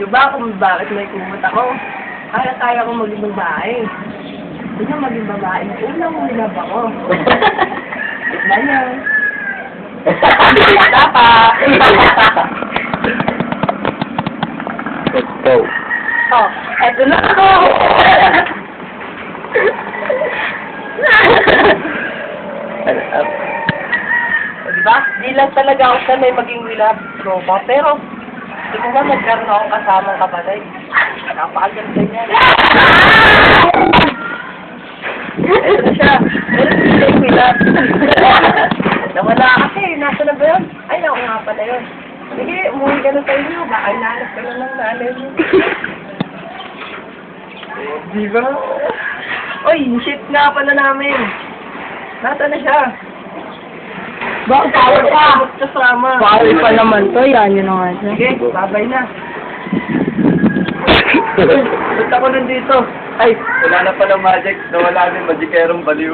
niyo ba kung bakit may kumot ako? Kaya ko maging babae. Hindi na maging babae. Unang ulab ako. Wala niya. Wala pa. Let's go. Oh, eto na ako! Diba? Di lang talaga ako sanay maging wilab tropa, pero hindi ko ba nagkaroon akong kasamang kapatid. Napakaganda niya. Ito na siya. Pero hindi siya yung wilab. Nawala kasi. Nasa na ba yun? Ay, ako nga pala yun. Sige, umuwi ka na sa inyo. Baka nahanap ka na ng nanay mo. Di ba? Oy, shit nga pala namin. Nasa na siya? Bakit tawag pa? Kasama. Bawal pa naman to, yan yun nga siya. Sige, babay na. Ba't ako nandito? Ay, wala na pala magic. Nawala na yung magikerong baliw.